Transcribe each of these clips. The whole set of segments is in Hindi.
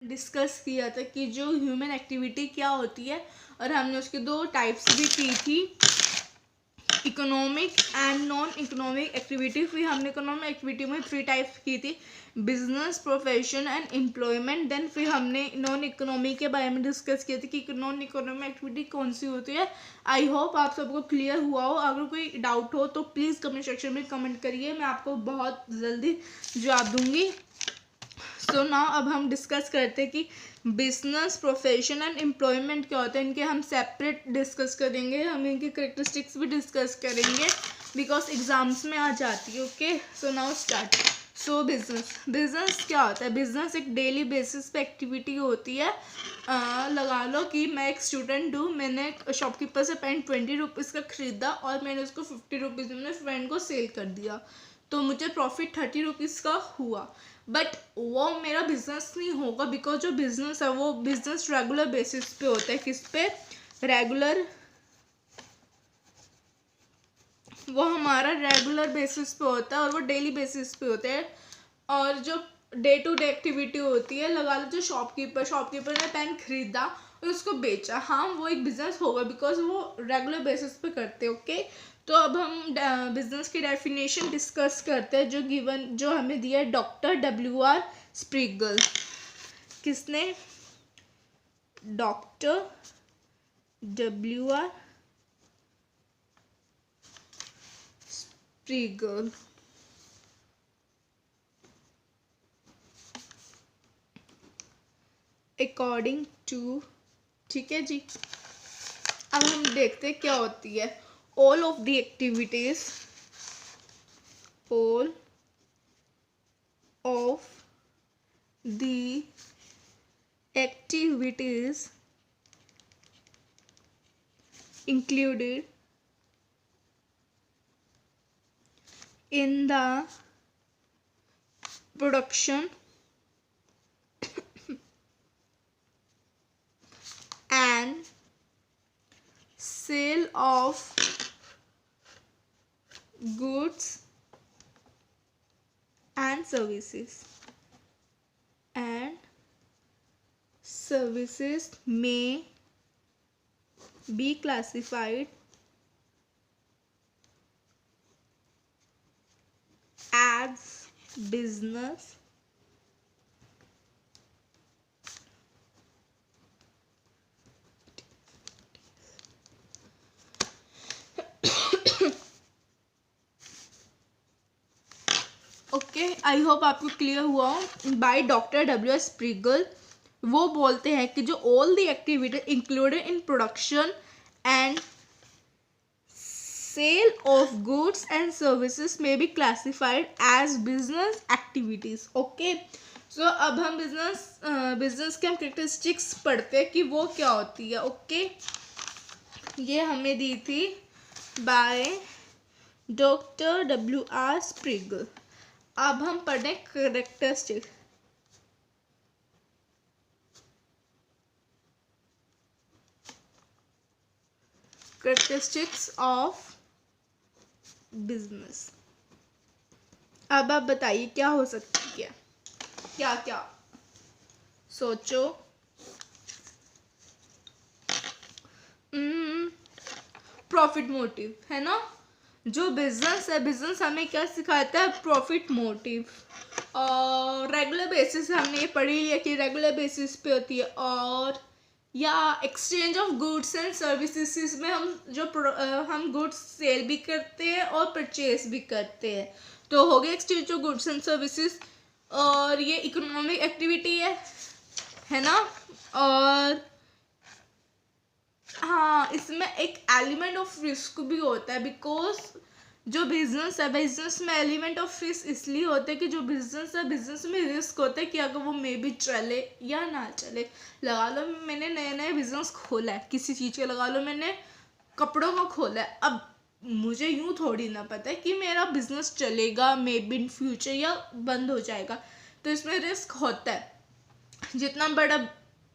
डिस्कस किया था कि जो ह्यूमन एक्टिविटी क्या होती है, और हमने उसके 2 टाइप्स भी की थी, economic and non economic activity. फिर हमने इकोनॉमिक एक्टिविटी में 3 टाइप्स की थी, business, profession and employment. Then फिर हमने नॉन इकोनॉमिक के बारे में डिस्कस किया था कि नॉन इकोनॉमिक एक्टिविटी कौन सी होती है। आई होप आप सबको क्लियर हुआ हो। अगर कोई डाउट हो तो प्लीज़ कमेंट सेक्शन में कमेंट करिए, मैं आपको बहुत जल्दी जवाब दूंगी। सो नाउ अब हम डिस्कस करते हैं कि बिजनेस, प्रोफेशन एंड एम्प्लॉयमेंट क्या होता है। इनके हम सेपरेट डिस्कस करेंगे, हम इनके करेक्टरिस्टिक्स भी डिस्कस करेंगे बिकॉज एग्जाम्स में आ जाती है। Okay, so now start. सो बिजनेस क्या होता है? बिजनेस एक डेली बेसिस पे एक्टिविटी होती है। लगा लो कि मैं एक स्टूडेंट हूँ, मैंने शॉपकीपर से पेन 20 रुपीज़ का खरीदा और मैंने उसको 50 रुपीज़ में फ्रेंड को सेल कर दिया, तो मुझे प्रॉफिट 30 रुपीज़ का हुआ। बट वो मेरा बिजनेस नहीं होगा बिकॉज जो बिजनेस है वो बिजनेस रेगुलर बेसिस पे होता है। किस पे? रेगुलर, वो हमारा रेगुलर बेसिस पे होता है और वो डेली बेसिस पे होता है। और जो डे टू डे एक्टिविटी होती है, लगा लो जो शॉपकीपर ने पेन खरीदा और उसको बेचा, हाँ वो एक बिजनेस होगा बिकॉज वो रेगुलर बेसिस पे करते हैं। ओके, तो अब हम बिजनेस की डेफिनेशन डिस्कस करते हैं जो हमें दिया है डॉक्टर WR स्प्रिगल। किसने? Doctor WR स्प्रिगल। अकॉर्डिंग टू, ठीक है जी। अब हम देखते हैं क्या होती है। All of the activities, all of the activities included in the production and sale of goods and services may be classified as business okay, I hope आपको क्लियर हुआ हो। बाय डॉक्टर WR स्प्रिगल, वो बोलते हैं कि जो all the activity included in production and sale of goods and services में be classified as business activities. Okay, so अब हम बिजनेस के हम कैरेक्टरिस्टिक्स पढ़ते हैं कि वो क्या होती है। ओके, ये हमें दी थी बाय डॉक्टर WR स्प्रिगल। अब हम पढ़ें कैरेक्टरिस्टिक्स ऑफ बिजनेस। अब आप बताइए क्या हो सकती है, क्या क्या सोचो। प्रॉफिट मोटिव है ना। जो बिजनेस है, बिजनेस हमें क्या सिखाता है? Profit motive. और रेगुलर बेसिस हमने ये पढ़ी लिया कि रेगुलर बेसिस पे होती है। और या exchange of goods and services में हम गुड्स सेल भी करते हैं और परचेज भी करते हैं, तो हो गया exchange of goods and services. और ये इकोनॉमिक एक्टिविटी है ना। और हाँ, इसमें एक एलिमेंट ऑफ रिस्क भी होता है बिकॉज जो बिजनेस है, बिजनेस में एलिमेंट ऑफ रिस्क इसलिए होता है कि जो बिजनेस है, बिजनेस में रिस्क होता है कि अगर वो मे भी चले या ना चले। लगा लो मैंने नया बिजनेस खोला है किसी चीज़ का, लगा लो मैंने कपड़ों का खोला है। अब मुझे यूँ थोड़ी ना पता है कि मेरा बिजनेस चलेगा मे बी इन फ्यूचर या बंद हो जाएगा, तो इसमें रिस्क होता है। जितना बड़ा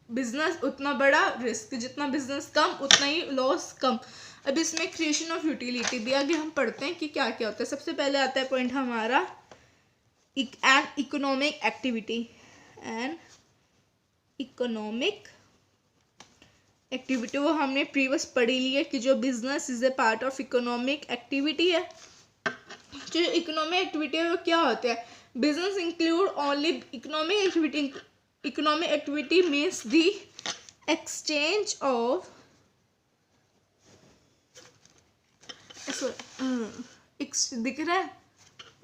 बिजनेस उतना बड़ा रिस्क, जितना बिजनेस कम उतना ही लॉस कम। अब इसमें क्रिएशन ऑफ यूटिलिटी भी आगे हम पढ़ते हैं कि क्या क्या होता है। सबसे पहले आता है पॉइंट हमारा an economic activity. An economic activity, वो हमने प्रीवियस पढ़ी ली है कि जो business is a part of economic activity है। जो इकोनॉमिक एक्टिविटी है वो क्या होता है? Business include only economic activity. Economic activity means the exchange of दिख रहा है,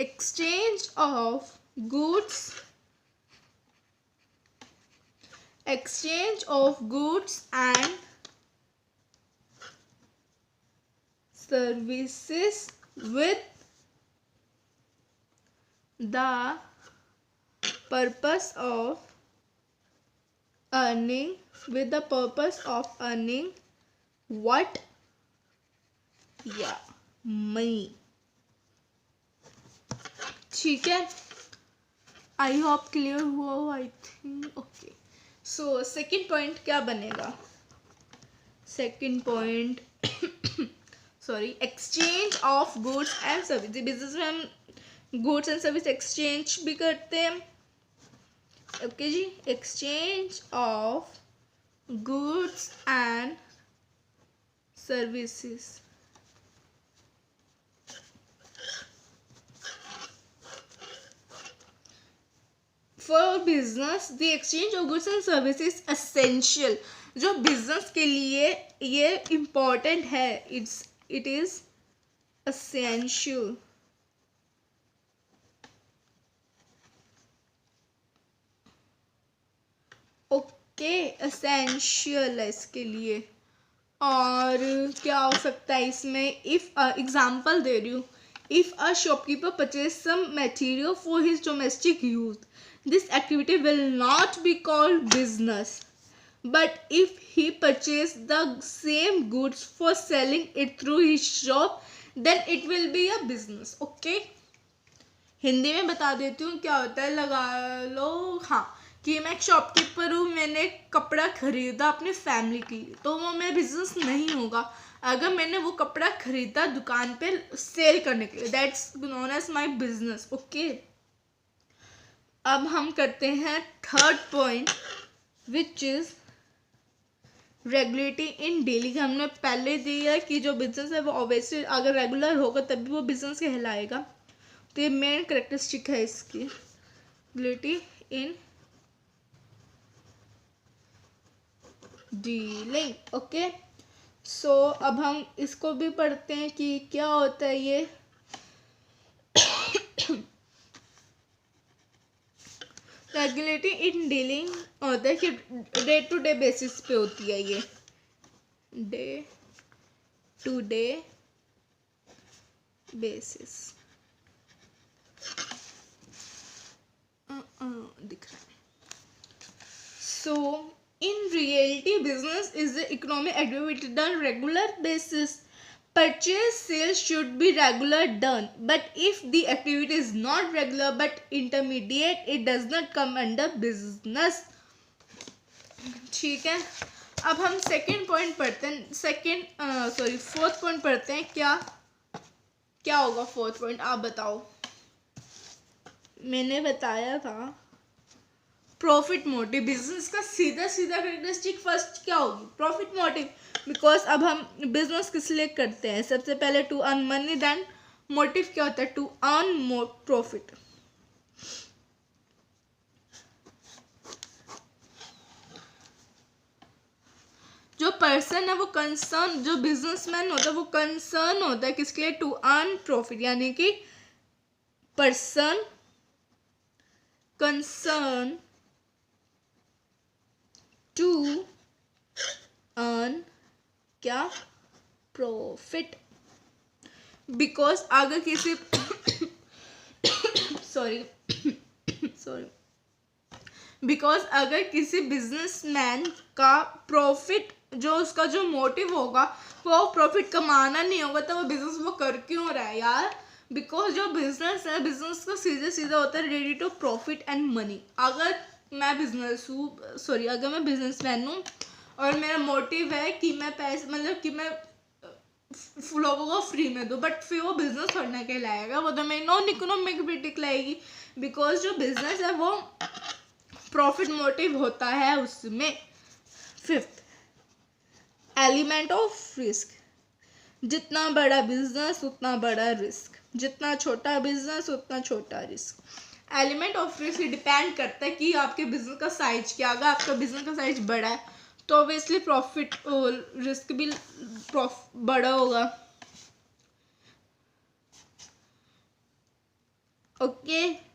exchange of goods, exchange of goods and services with the purpose of earning what? Yeah, money. ठीक है, आई होप क्लियर हुआ हो, I think okay. So second point क्या बनेगा? Second point sorry, exchange of goods and service. Business में हम गुड्स एंड सर्विस एक्सचेंज भी करते हैं। ओके जी, exchange of goods and services. For business, the exchange of goods and services is essential. जो बिजनेस के लिए ये इम्पोर्टेंट है, it is essential. Okay, essential है इसके लिए। और क्या हो सकता है इसमें? इफ एग्जाम्पल दे रही हूँ, if a shopkeeper purchase some material for his domestic use, this activity will not be called business, but if he purchased the same goods for selling it through his shop, then it will be a business. Okay, Hindi में बता देती हूँ क्या होता है, लगा लो हाँ, कि मैं एक शॉपकीपर हूँ, मैंने कपड़ा खरीदा अपनी फैमिली के लिए, तो वो मेरा बिजनेस नहीं होगा। अगर मैंने वो कपड़ा खरीदा दुकान पे सेल करने के लिए, that's known as my business. Okay, अब हम करते हैं third point, which is regulatory in dealing. हमने पहले दिया कि जो बिजनेस है वो ऑब्वियसली अगर रेगुलर होगा तभी वो बिजनेस कहलाएगा। तो ये मेन करेक्टरिस्टिक है इसकी, regulatory in dealing. Okay, so अब हम इसको भी पढ़ते हैं कि क्या होता है ये। रेगुलेटरी इन डीलिंग होता है कि डे टू डे बेसिस पे होती है ये, डे टू डे बेसिस। दिख रहा है। So in reality business is the economic activity done regular basis. Purchase sales should be regular done, but if the activity is not regular but intermediate, it does not come under business. ठीक है, अब हम सेकेंड पॉइंट पढ़ते हैं, फोर्थ पॉइंट पढ़ते हैं। क्या होगा फोर्थ पॉइंट, आप बताओ। मैंने बताया था प्रॉफिट मोटिव। बिजनेस का सीधा करेक्टरिस्टिक फर्स्ट क्या होगी? Profit motive. बिकॉज अब हम बिजनेस किस लिए करते हैं? सबसे पहले to earn money, then motive क्या होता है? To earn more profit. जो पर्सन है वो कंसर्न, जो बिजनेसमैन होता है वो कंसर्न होता है किसके लिए? टू अर्न प्रॉफिट, यानी कि पर्सन कंसर्न टू अर्न क्या? प्रॉफिट। बिकॉज अगर किसी बिकॉज अगर किसी बिजनेसमैन का प्रॉफिट, जो उसका जो मोटिव होगा वो प्रॉफिट कमाना नहीं होगा, तो वो बिजनेस वो कर क्यों रहा है यार? बिकॉज जो बिजनेस है, बिजनेस का सीधा होता है ready to profit and money. अगर मैं अगर मैं बिजनेसमैन हूँ और मेरा मोटिव है कि मैं पैसे, मतलब कि मैं लोगों को फ्री में दूँ, बट फिर वो बिजनेस करने के लाएगा, वो तो मेरी नॉन इकोनॉमिक एक्टिविटी लाएगी। बिकॉज जो बिजनेस है वो प्रॉफिट मोटिव होता है उसमें। Fifth, element of risk. जितना बड़ा बिजनेस उतना बड़ा रिस्क, जितना छोटा बिजनेस उतना छोटा risk. Element of risk depend करता है कि आपके बिजनेस का साइज क्या। अगर आपका बिजनेस का साइज बड़ा है तो ऑब्वियसली प्रॉफिट रिस्क भी बड़ा होगा। ओके।